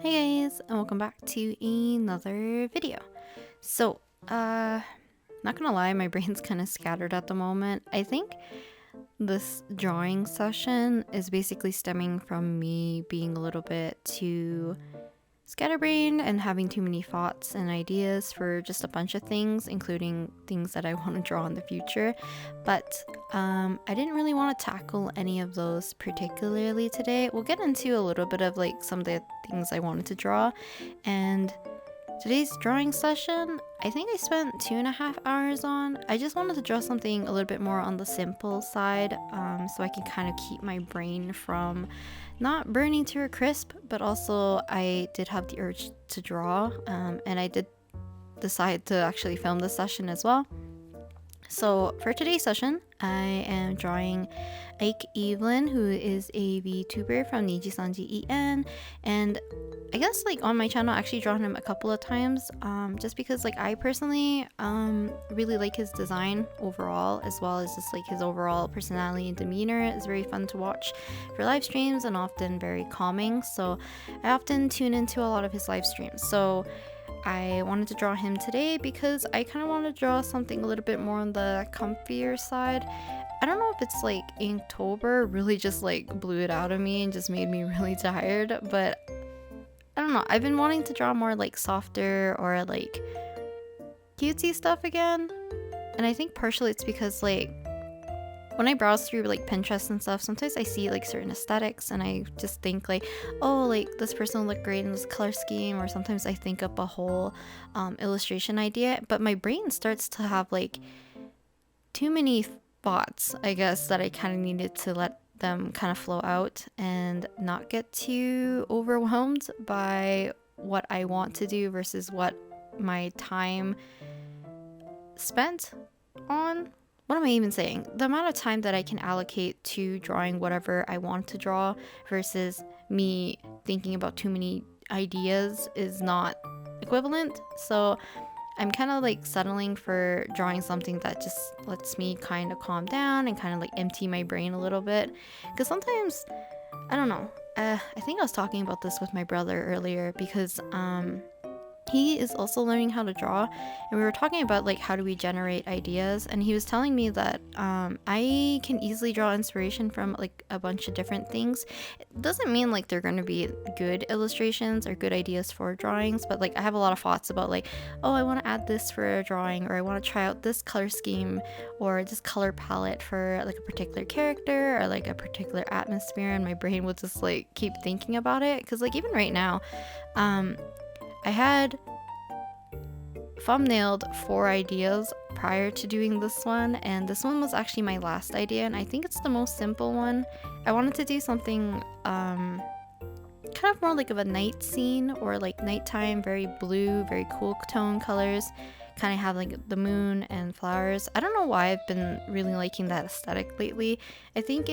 Hey guys, and welcome back to another video. So, not gonna lie, my brain's kind of scattered at the moment. I think this drawing session is basically stemming from me being a little bit too scatterbrained and having too many thoughts and ideas for just a bunch of things, including things that I want to draw in the future. But I didn't really want to tackle any of those particularly today. We'll get into a little bit of like some of the things I wanted to draw. And today's drawing session, I think I spent 2.5 hours on. I just wanted to draw something a little bit more on the simple side, so I can kind of keep my brain from not burning to a crisp, but also I did have the urge to draw, and I did decide to actually film this session as well. So for today's session, I am drawing Ike Evelyn, who is a VTuber from Niji En, and I guess like on my channel I actually drawn him a couple of times, just because like I personally really like his design overall, as well as just like his overall personality and demeanor is very fun to watch for live streams and often very calming. So I often tune into a lot of his live streams. So I wanted to draw him today because I kind of want to draw something a little bit more on the comfier side. I don't know if it's like Inktober really just like blew it out of me and just made me really tired, but I don't know. I've been wanting to draw more like softer or like cutesy stuff again. And I think partially it's because like when I browse through like Pinterest and stuff, sometimes I see like certain aesthetics and I just think like, oh, like this person will look great in this color scheme, or sometimes I think up a whole illustration idea, but my brain starts to have like too many thoughts, I guess, that I kind of needed to let them kind of flow out and not get too overwhelmed by what I want to do versus what my time spent on. What am I even saying? The amount of time that I can allocate to drawing whatever I want to draw versus me thinking about too many ideas is not equivalent. So I'm kind of like settling for drawing something that just lets me kind of calm down and kind of like empty my brain a little bit. Because sometimes, I don't know, I think I was talking about this with my brother earlier because he is also learning how to draw, and we were talking about like how do we generate ideas, and he was telling me that I can easily draw inspiration from like a bunch of different things. It doesn't mean like they're going to be good illustrations or good ideas for drawings, but like I have a lot of thoughts about like, oh, I want to add this for a drawing, or I want to try out this color scheme or this color palette for like a particular character or like a particular atmosphere, and my brain will just like keep thinking about it. Because like even right now, I had thumbnailed 4 ideas prior to doing this one, and this one was actually my last idea, and I think it's the most simple one. I wanted to do something kind of more like of a night scene, or like nighttime, very blue, very cool tone colors, kind of have like the moon and flowers. I don't know why I've been really liking that aesthetic lately. I think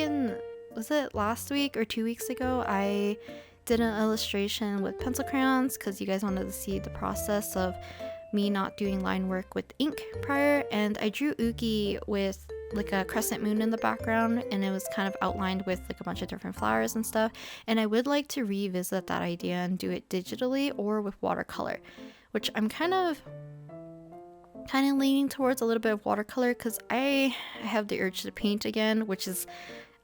was it last week or 2 weeks ago, I did an illustration with pencil crayons because you guys wanted to see the process of me not doing line work with ink prior, and I drew Uki with like a crescent moon in the background, and it was kind of outlined with like a bunch of different flowers and stuff, and I would like to revisit that idea and do it digitally or with watercolor, which I'm kind of leaning towards a little bit of watercolor because I have the urge to paint again, which is,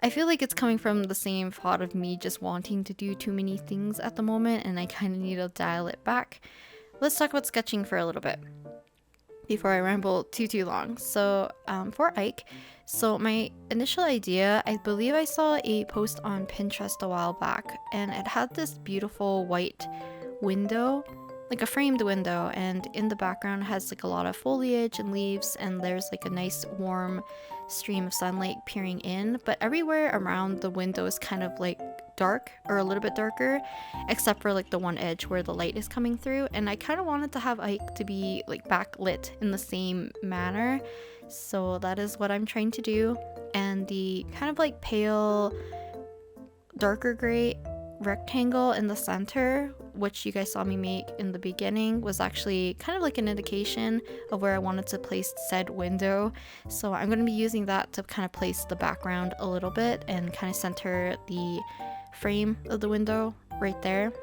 I feel like it's coming from the same thought of me just wanting to do too many things at the moment, and I kind of need to dial it back. Let's talk about sketching for a little bit before I ramble too long. So for Ike, so my initial idea, I believe I saw a post on Pinterest a while back, and it had this beautiful white window, like a framed window, and in the background has like a lot of foliage and leaves, and there's like a nice warm stream of sunlight peering in, but everywhere around the window is kind of like dark or a little bit darker, except for like the one edge where the light is coming through, and I kind of wanted to have Ike to be like backlit in the same manner, so that is what I'm trying to do. And the kind of like pale darker gray rectangle in the center, which you guys saw me make in the beginning, was actually kind of like an indication of where I wanted to place said window. So I'm going to be using that to kind of place the background a little bit and kind of center the frame of the window right there.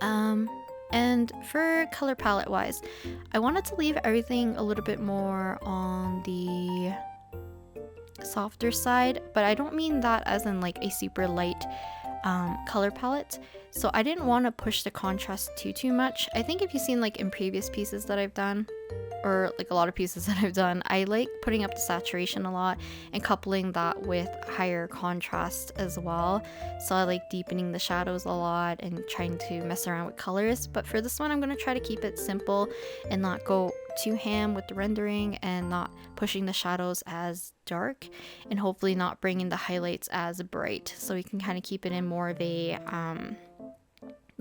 And for color palette wise, I wanted to leave everything a little bit more on the softer side, but I don't mean that as in like a super light color palette. So I didn't want to push the contrast too much. I think if you've seen like in previous pieces that I've done, or like a lot of pieces that I've done, I like putting up the saturation a lot and coupling that with higher contrast as well. So I like deepening the shadows a lot and trying to mess around with colors. But for this one, I'm going to try to keep it simple and not go too ham with the rendering and not pushing the shadows as dark, and hopefully not bringing the highlights as bright. So we can kind of keep it in more of a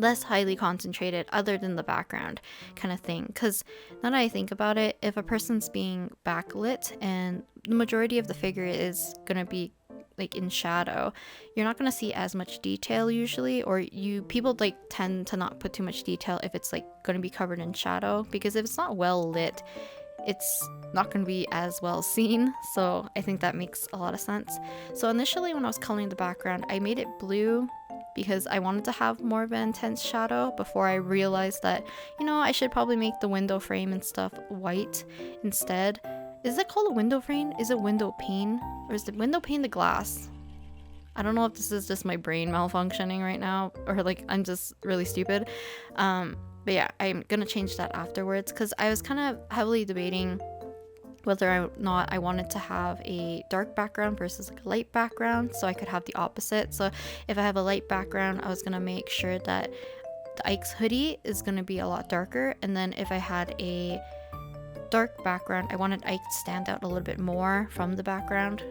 less highly concentrated other than the background kind of thing. Because now that I think about it, if a person's being backlit and the majority of the figure is gonna be like in shadow, you're not gonna see as much detail usually, or people like tend to not put too much detail if it's like gonna be covered in shadow, because if it's not well lit, it's not going to be as well seen. So I think that makes a lot of sense. So initially when I was coloring the background, I made it blue because I wanted to have more of an intense shadow before I realized that, you know, I should probably make the window frame and stuff white instead. Is it called a window frame? Is it window pane? Or is the window pane the glass? I don't know if this is just my brain malfunctioning right now, or like I'm just really stupid. But yeah, I'm gonna change that afterwards, because I was kind of heavily debating whether or not I wanted to have a dark background versus like a light background, so I could have the opposite. So if I have a light background, I was gonna make sure that the Ike's hoodie is gonna be a lot darker, and then if I had a dark background, I wanted Ike to stand out a little bit more from the background.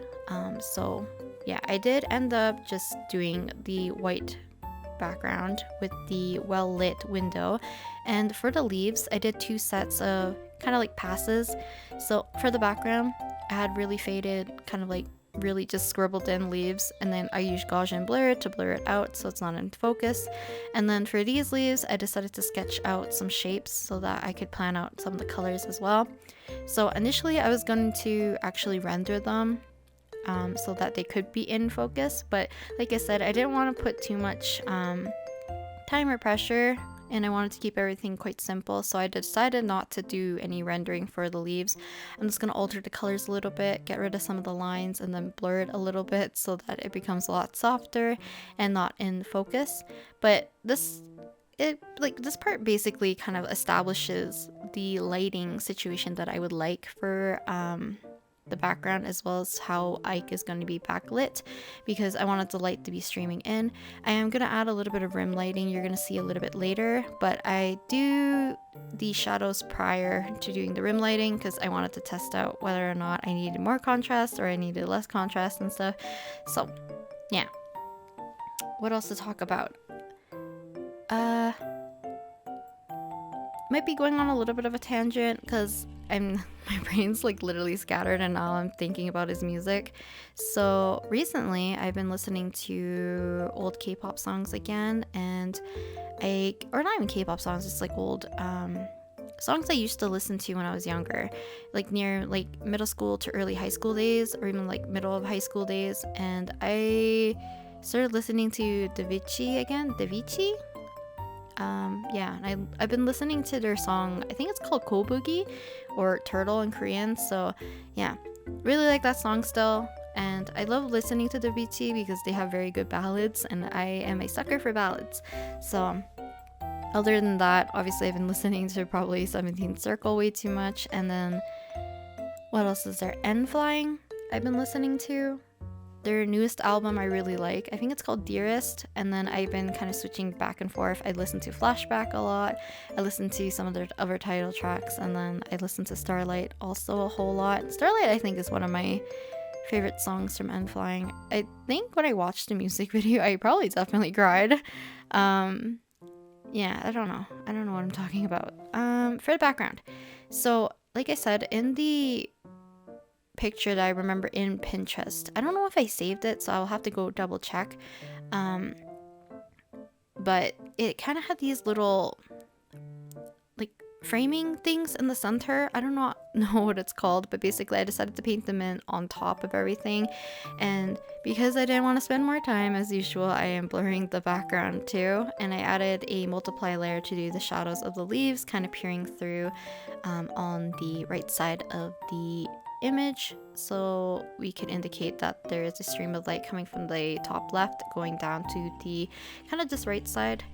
So yeah, I did end up just doing the white background with the well lit window. And for the leaves, I did 2 sets of kind of like passes. So for the background, I had really faded, kind of like really just scribbled in leaves, and then I used Gaussian blur to blur it out so it's not in focus. And then for these leaves, I decided to sketch out some shapes so that I could plan out some of the colors as well. So initially I was going to actually render them so that they could be in focus, but like I said, I didn't want to put too much time or pressure, and I wanted to keep everything quite simple, so I decided not to do any rendering for the leaves. I'm just going to alter the colors a little bit, get rid of some of the lines, and then blur it a little bit so that it becomes a lot softer and not in focus. But this part basically kind of establishes the lighting situation that I would like for the background, as well as how Ike is going to be backlit, because I wanted the light to be streaming in. I am going to add a little bit of rim lighting, you're going to see a little bit later, but I do the shadows prior to doing the rim lighting because I wanted to test out whether or not I needed more contrast or I needed less contrast and stuff. So yeah, what else to talk about? Might be going on a little bit of a tangent because my brain's like literally scattered, and all I'm thinking about is music. So recently I've been listening to old K-pop songs again, and or not even K-pop songs, just like old songs I used to listen to when I was younger, like near like middle school to early high school days, or even like middle of high school days. And I started listening to Davichi again. Davichi? Yeah, and I've been listening to their song, I think it's called Kobugi, or Turtle in Korean. So yeah, really like that song still, and I love listening to Davichi because they have very good ballads, and I am a sucker for ballads. So other than that, obviously I've been listening to probably 17th Circle way too much, and then what else is there? N Flying I've been listening to. Their newest album I really like. I think it's called Dearest. And then I've been kind of switching back and forth. I listen to Flashback a lot. I listen to some of their other title tracks. And then I listen to Starlight also a whole lot. Starlight, I think, is one of my favorite songs from N Flying. I think when I watched the music video, I probably definitely cried. Yeah, I don't know. I don't know what I'm talking about. For the background. So, like I said, in the picture that I remember in Pinterest, I don't know if I saved it, so I'll have to go double check. But it kind of had these little like framing things in the center. I don't know what it's called, but basically I decided to paint them in on top of everything. And because I didn't want to spend more time, as usual, I am blurring the background too, and I added a multiply layer to do the shadows of the leaves kind of peering through on the right side of the image, so we can indicate that there is a stream of light coming from the top left going down to the kind of just right side.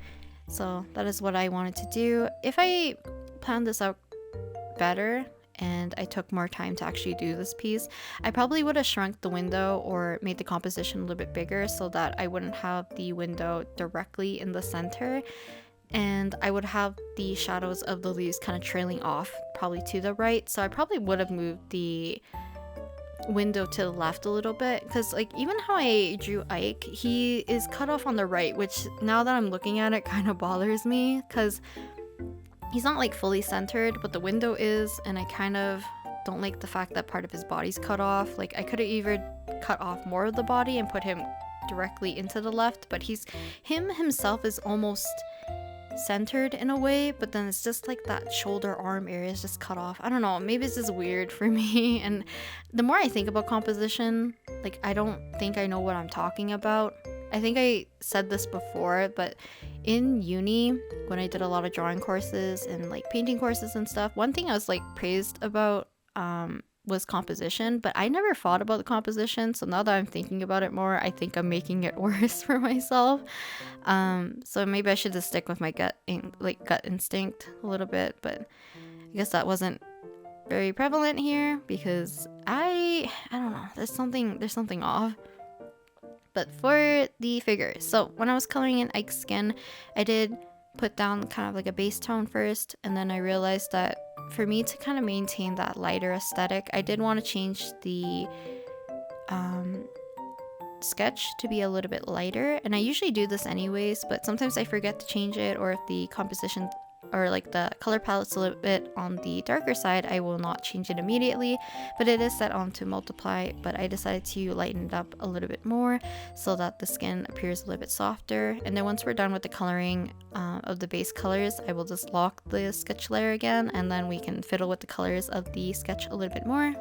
So that is what I wanted to do. If I planned this out better and I took more time to actually do this piece, I probably would have shrunk the window or made the composition a little bit bigger so that I wouldn't have the window directly in the center, and I would have the shadows of the leaves kind of trailing off probably to the right. So I probably would have moved the window to the left a little bit, because like even how I drew Ike, he is cut off on the right, which now that I'm looking at it kind of bothers me because he's not like fully centered, but the window is, and I kind of don't like the fact that part of his body's cut off. Like I could have either cut off more of the body and put him directly into the left, but himself is almost centered in a way, but then it's just like that shoulder arm area is just cut off. I don't know, maybe it's just weird for me. And the more I think about composition, like I don't think I know what I'm talking about. I think I said this before, but in uni when I did a lot of drawing courses and like painting courses and stuff, one thing I was like praised about was composition, but I never thought about the composition. So now that I'm thinking about it more, I think I'm making it worse for myself. So maybe I should just stick with my gut instinct a little bit, but I guess that wasn't very prevalent here because I don't know, there's something off. But for the figure, so when I was coloring in Ike's skin, I did put down kind of like a base tone first, and then I realized that for me to kind of maintain that lighter aesthetic, I did want to change the sketch to be a little bit lighter. And I usually do this anyways, but sometimes I forget to change it, or if the composition or like the color palette's a little bit on the darker side, I will not change it immediately, but it is set on to multiply. But I decided to lighten it up a little bit more so that the skin appears a little bit softer. And then once we're done with the coloring of the base colors, I will just lock the sketch layer again, and then we can fiddle with the colors of the sketch a little bit more.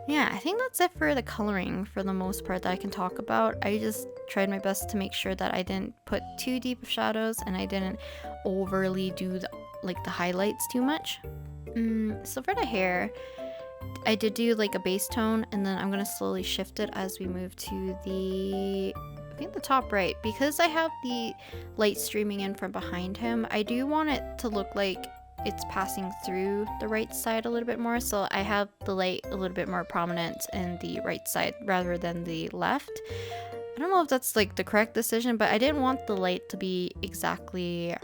Yeah, I think that's it for the coloring for the most part that I can talk about. I just tried my best to make sure that I didn't put too deep of shadows and I didn't overly do the highlights too much. So for the hair, I did do like a base tone, and then I'm gonna slowly shift it as we move to the top right. Because I have the light streaming in from behind him, I do want it to look like it's passing through the right side a little bit more, so I have the light a little bit more prominent in the right side rather than the left. I don't know if that's like the correct decision, but I didn't want the light to be exactly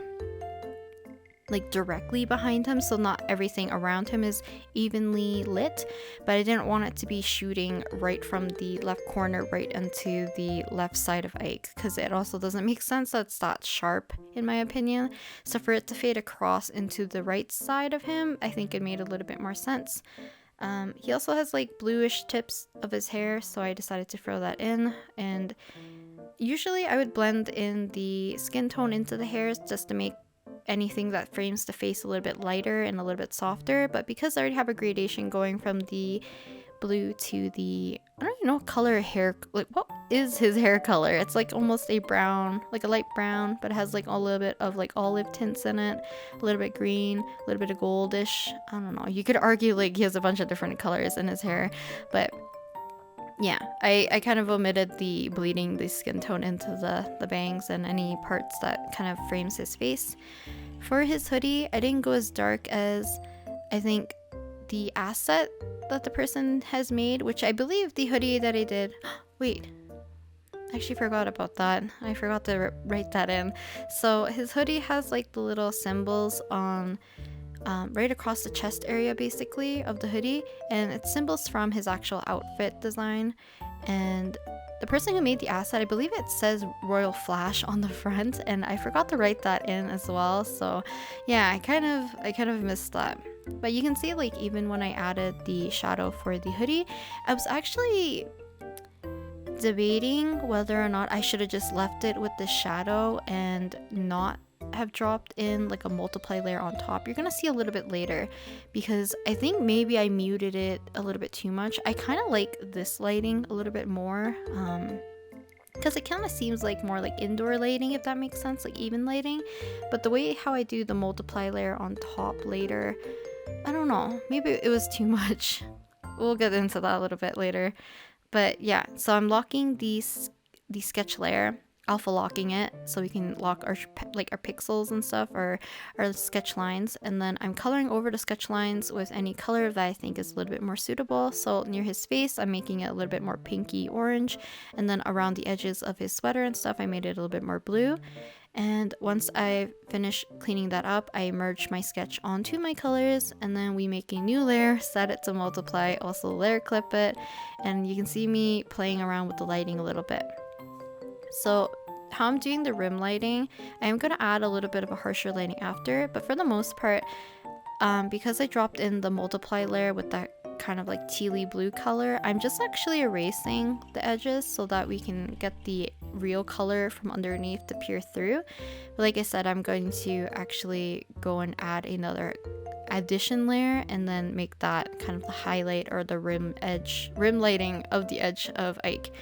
like directly behind him, so not everything around him is evenly lit, but I didn't want it to be shooting right from the left corner right into the left side of Ike, because it also doesn't make sense that it's that sharp in my opinion. So for it to fade across into the right side of him, I think it made a little bit more sense. He also has like bluish tips of his hair, so I decided to throw that in. And usually I would blend in the skin tone into the hairs just to make anything that frames the face a little bit lighter and a little bit softer, but because I already have a gradation going from the blue to the, I don't even know what color hair, like what is his hair color? It's like almost a brown, like a light brown, but it has like a little bit of like olive tints in it, a little bit green, a little bit of goldish. I don't know, you could argue like he has a bunch of different colors in his hair, but yeah, I kind of omitted the bleeding the skin tone into the bangs and any parts that kind of frames his face. For his hoodie, I didn't go as dark as I think the asset that the person has made, which I believe the hoodie that I did... Wait, I actually forgot about that. I forgot to write that in. So his hoodie has like the little symbols on... right across the chest area basically of the hoodie, and it's symbols from his actual outfit design. And the person who made the asset, I believe it says Royal Flash on the front, and I forgot to write that in as well. So yeah, I kind of missed that. But you can see like even when I added the shadow for the hoodie, I was actually debating whether or not I should have just left it with the shadow and not have dropped in like a multiply layer on top. You're gonna see a little bit later because I think maybe I muted it a little bit too much. I kind of like this lighting a little bit more because it kind of seems like more like indoor lighting, if that makes sense, like even lighting. But the way how I do the multiply layer on top later, I don't know, maybe it was too much. We'll get into that a little bit later. But yeah, so I'm locking the sketch layer, alpha locking it so we can lock our pixels and stuff, or our sketch lines, and then I'm coloring over the sketch lines with any color that I think is a little bit more suitable. So near his face I'm making it a little bit more pinky orange, and then around the edges of his sweater and stuff I made it a little bit more blue. And once I finish cleaning that up, I merge my sketch onto my colors, and then we make a new layer, set it to multiply, also layer clip it, and you can see me playing around with the lighting a little bit. So how I'm doing the rim lighting, I'm going to add a little bit of a harsher lighting after, but for the most part, because I dropped in the multiply layer with that kind of like tealy blue color, I'm just actually erasing the edges so that we can get the real color from underneath to peer through. But like I said, I'm going to actually go and add another addition layer and then make that kind of the highlight or the rim lighting of the edge of Ike.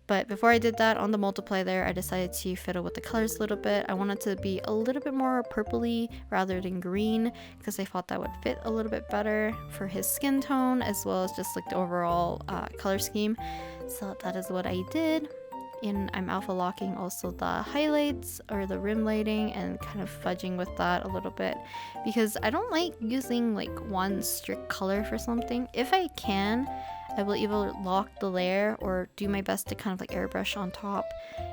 But before I did that on the multiply layer, I decided to fiddle with the colors a little bit. I wanted to be a little bit more purpley rather than green because I thought that would fit a little bit better for his skin tone as well as just like the overall color scheme. So that is what I did. And I'm alpha locking also the highlights or the rim lighting and kind of fudging with that a little bit because I don't like using like one strict color for something. If I can, I will either lock the layer or do my best to kind of like airbrush on top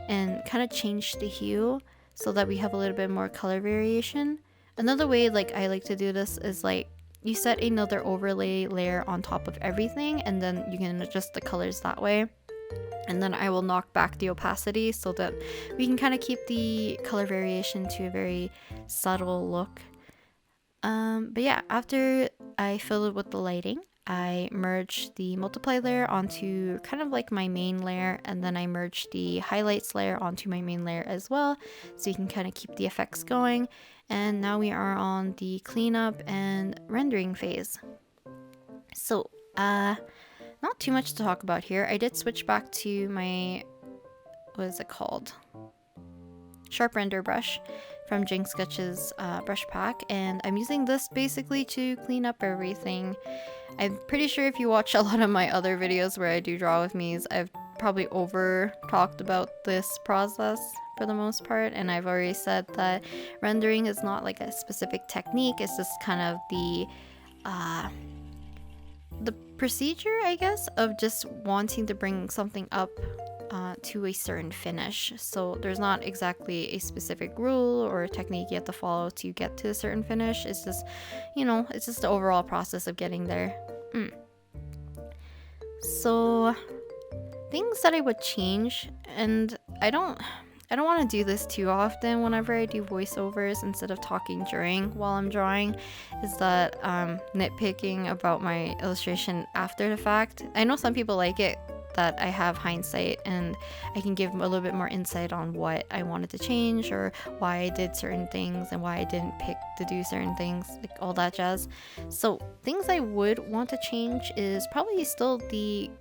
and kind of change the hue so that we have a little bit more color variation. Another way like I like to do this is like you set another overlay layer on top of everything and then you can adjust the colors that way. And then I will knock back the opacity so that we can kind of keep the color variation to a very subtle look. But yeah, after I fill it with the lighting, I merge the multiply layer onto kind of like my main layer, and then I merge the highlights layer onto my main layer as well, so you can kind of keep the effects going. And now we are on the cleanup and rendering phase. So, not too much to talk about here. I did switch back to my, what is it called? Sharp render brush from Jing Sketch's brush pack, and I'm using this basically to clean up everything. I'm pretty sure if you watch a lot of my other videos where I do draw with me's, I've probably over talked about this process for the most part, and I've already said that rendering is not like a specific technique, it's just kind of the procedure, I guess, of just wanting to bring something up to a certain finish. So there's not exactly a specific rule or a technique you have to follow to get to a certain finish. It's just, you know, it's just the overall process of getting there. So things that I would change, and I don't want to do this too often whenever I do voiceovers instead of talking during while I'm drawing, is that nitpicking about my illustration after the fact. I know some people like it that I have hindsight and I can give a little bit more insight on what I wanted to change or why I did certain things and why I didn't pick to do certain things, like all that jazz. So things I would want to change is probably still the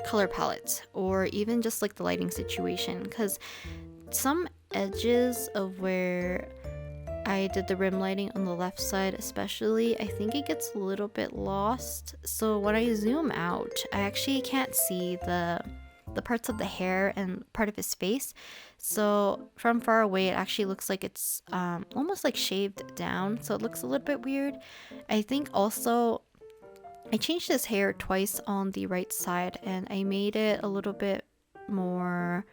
color palette or even just like the lighting situation, because some edges of where I did the rim lighting on the left side especially, I think it gets a little bit lost. So when I zoom out, I actually can't see the parts of the hair and part of his face. So from far away, it actually looks like it's almost like shaved down. So it looks a little bit weird. I think also I changed his hair twice on the right side and I made it a little bit more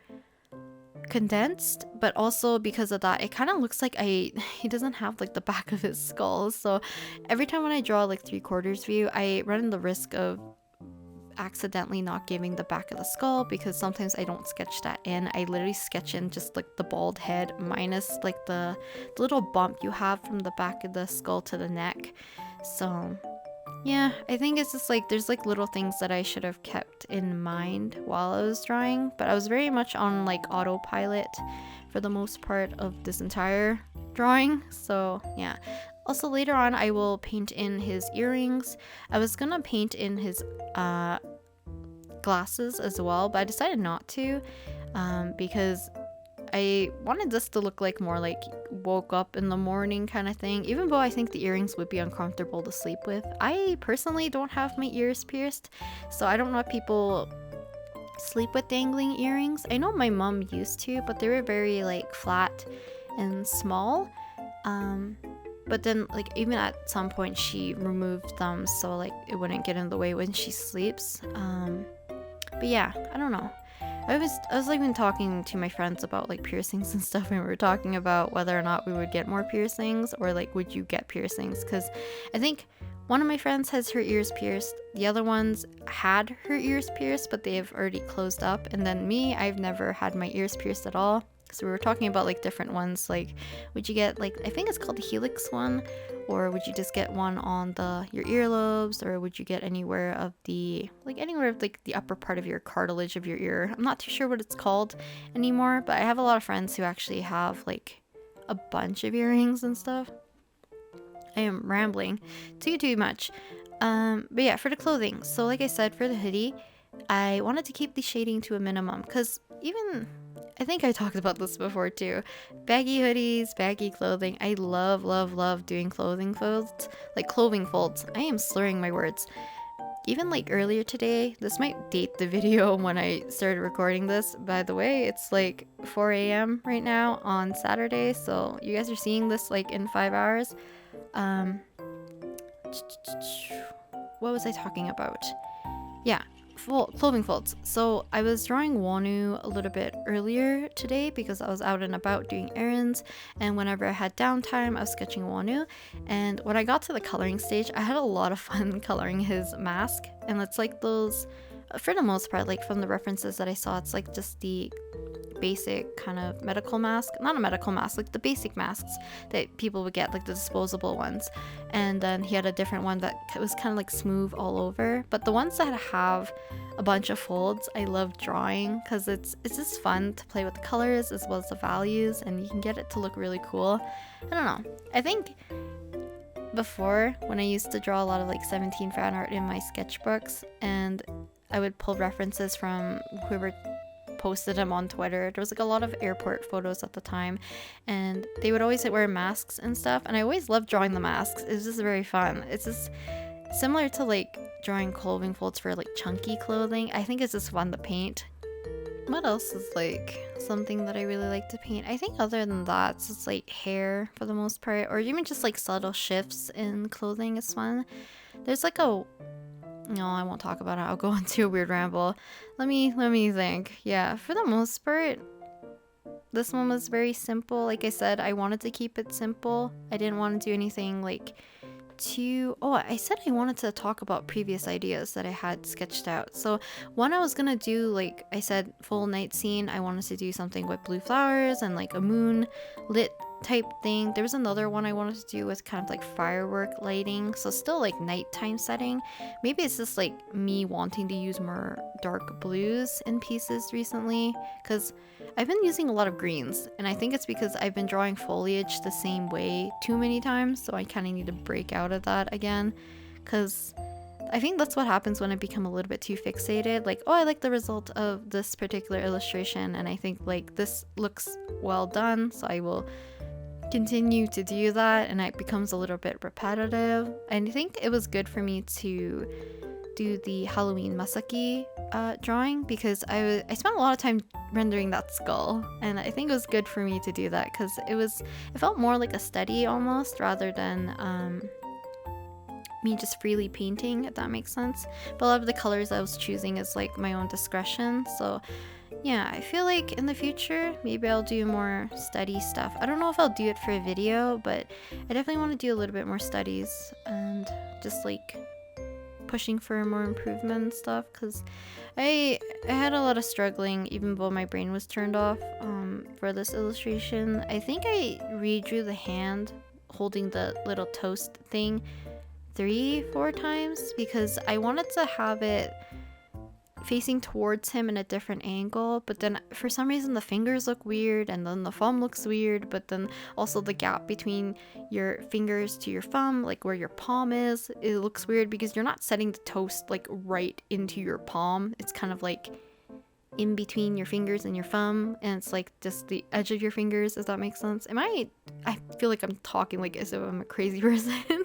condensed, but also because of that it kind of looks like he doesn't have like the back of his skull. So every time when I draw like 3/4 view, I run the risk of accidentally not giving the back of the skull because sometimes I don't sketch that in. I literally sketch in just like the bald head minus like the little bump you have from the back of the skull to the neck. So yeah, I think it's just like there's like little things that I should have kept in mind while I was drawing, but I was very much on like autopilot for the most part of this entire drawing. So yeah. Also later on I will paint in his earrings. I was gonna paint in his glasses as well, but I decided not to because I wanted this to look like more like woke up in the morning kind of thing, even though I think the earrings would be uncomfortable to sleep with. I personally don't have my ears pierced, so I don't know if people sleep with dangling earrings. I know my mom used to, but they were very like flat and small. But then like even at some point she removed them so like it wouldn't get in the way when she sleeps. But yeah, I don't know. I was like been talking to my friends about like piercings and stuff, and we were talking about whether or not we would get more piercings, or like would you get piercings, because I think one of my friends has her ears pierced, the other ones had her ears pierced but they have already closed up, and then me, I've never had my ears pierced at all. So we were talking about like different ones, like would you get like, I think it's called the helix one, or would you just get one on your earlobes, or would you get anywhere of the upper part of your cartilage of your ear. I'm not too sure what it's called anymore, but I have a lot of friends who actually have like a bunch of earrings and stuff. I am rambling too much. But yeah, for the clothing, so like I said, for the hoodie, I wanted to keep the shading to a minimum, because even, I think I talked about this before too, baggy hoodies, baggy clothing. I love doing clothing folds. I am slurring my words. Even like earlier today, this might date the video when I started recording this, by the way. It's like 4 a.m. right now on Saturday, so you guys are seeing this like in 5 hours. What was I talking about? Yeah, clothing folds. So I was drawing Wonu a little bit earlier today because I was out and about doing errands, and whenever I had downtime I was sketching Wonu, and when I got to the coloring stage I had a lot of fun coloring his mask. And it's like those, for the most part, like from the references that I saw, it's like just the basic kind of medical mask, not a medical mask, like the basic masks that people would get, like the disposable ones. And then he had a different one that was kind of like smooth all over. But the ones that have a bunch of folds, I love drawing because it's just fun to play with the colors as well as the values, and you can get it to look really cool. I don't know, I think before, when I used to draw a lot of like 17 fan art in my sketchbooks, and I would pull references from whoever posted them on Twitter. There was like a lot of airport photos at the time, and they would always wear masks and stuff, and I always loved drawing the masks. It's just very fun. It's just similar to like drawing clothing folds for like chunky clothing. I think it's just fun to paint. What else is like something that I really like to paint? I think other than that, it's just like hair for the most part, or even just like subtle shifts in clothing is fun. There's like a, no, I won't talk about it. I'll go into a weird ramble. Let me think. Yeah, for the most part, this one was very simple. Like I said, I wanted to keep it simple. I didn't want to do anything like I said I wanted to talk about previous ideas that I had sketched out. So one, I was gonna do, like I said, full night scene. I wanted to do something with blue flowers and like a moon lit type thing. There was another one I wanted to do with kind of like firework lighting, so still like nighttime setting. Maybe it's just like me wanting to use more dark blues in pieces recently, because I've been using a lot of greens, and I think it's because I've been drawing foliage the same way too many times, so I kind of need to break out of that again, because I think that's what happens when I become a little bit too fixated. Like, oh, I like the result of this particular illustration, and I think like this looks well done, so I will continue to do that, and it becomes a little bit repetitive. And I think it was good for me to do the Halloween Masaki drawing, because I spent a lot of time rendering that skull, and I think it was good for me to do that because it felt more like a study almost, rather than me just freely painting, if that makes sense. But a lot of the colors I was choosing is like my own discretion, so yeah, I feel like in the future maybe I'll do more study stuff. I don't know if I'll do it for a video, but I definitely want to do a little bit more studies and just like pushing for more improvement and stuff, because I had a lot of struggling even though my brain was turned off for this illustration. I think I redrew the hand holding the little toast thing 3-4 times because I wanted to have it facing towards him in a different angle, but then for some reason the fingers look weird, and then the thumb looks weird, but then also the gap between your fingers to your thumb, like where your palm is, it looks weird because you're not setting the toast like right into your palm. It's kind of like in between your fingers and your thumb, and it's like just the edge of your fingers, if that makes sense. I feel like I'm talking like as if I'm a crazy person.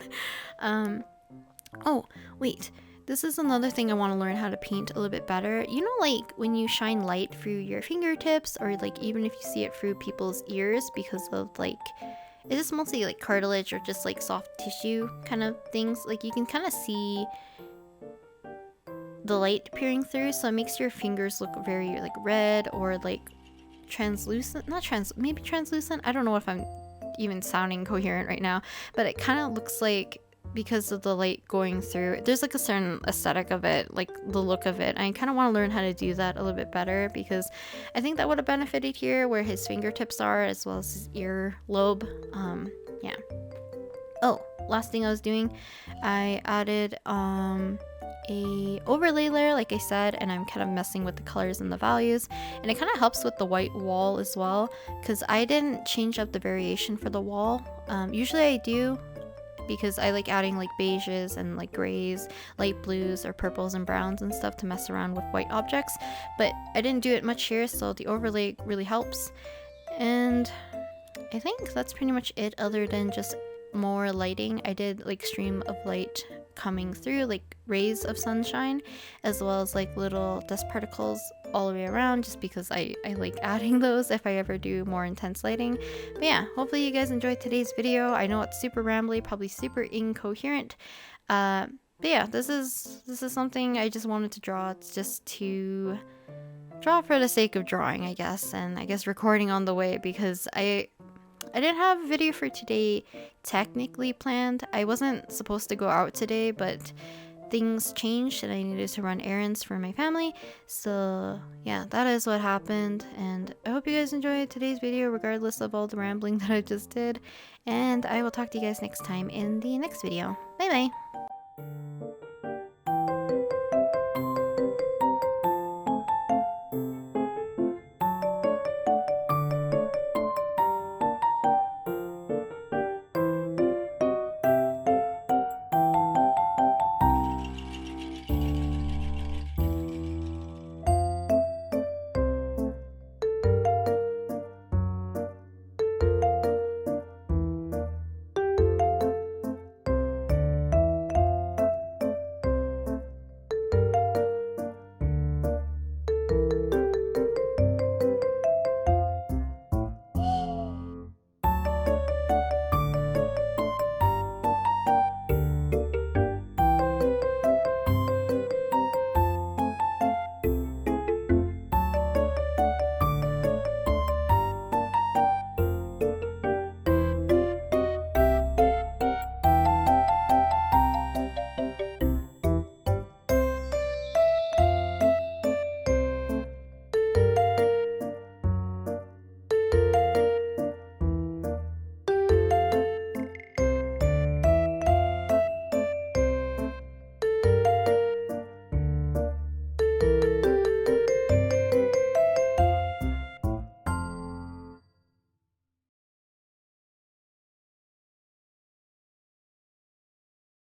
Oh wait, this is another thing I want to learn how to paint a little bit better. You know, like when you shine light through your fingertips, or like even if you see it through people's ears, because of like, it is mostly like cartilage or just like soft tissue kind of things, like you can kind of see the light peering through, so it makes your fingers look very like red or like translucent. Maybe translucent. I don't know if I'm even sounding coherent right now, but it kind of looks like, because of the light going through, there's like a certain aesthetic of it, like the look of it. I kind of want to learn how to do that a little bit better, because I think that would have benefited here where his fingertips are, as well as his ear lobe. Yeah. Oh, last thing I was doing, I added a overlay layer, like I said, and I'm kind of messing with the colors and the values, and it kind of helps with the white wall as well, because I didn't change up the variation for the wall. Usually I do, because I like adding like beiges and like grays, light blues or purples and browns and stuff to mess around with white objects, but I didn't do it much here, so the overlay really helps. And I think that's pretty much it, other than just more lighting. I did like stream of light coming through, like rays of sunshine, as well as like little dust particles all the way around, just because I like adding those if I ever do more intense lighting. But yeah, hopefully you guys enjoyed today's video. I know it's super rambly, probably super incoherent, but yeah, this is something I just wanted to draw. It's just to draw for the sake of drawing, I guess, and I guess recording on the way, because I didn't have a video for today technically planned. I wasn't supposed to go out today, but things changed and I needed to run errands for my family. So yeah, that is what happened. And I hope you guys enjoyed today's video, regardless of all the rambling that I just did. And I will talk to you guys next time in the next video. Bye bye!